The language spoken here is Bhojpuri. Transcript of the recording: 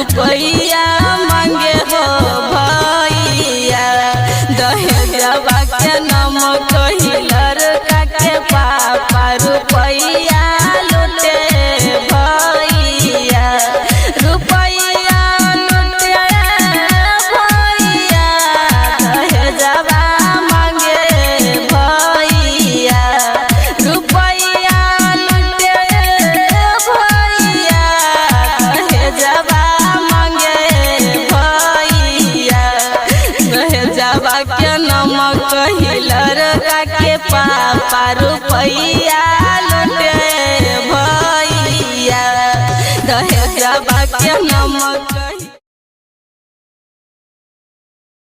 रुपया मांगे हो भैया दहेजवा के नाम कही लड़का के पापा रुपया लूटे भैया रुपया लूटे भैया दहेजवा मांगे भैया रुपया लूटे भैया दहेजवा मांगे भैया दहेजवा के नाम कही लड़का के पापा रुपया लूटे भैया दहेजवा के नाम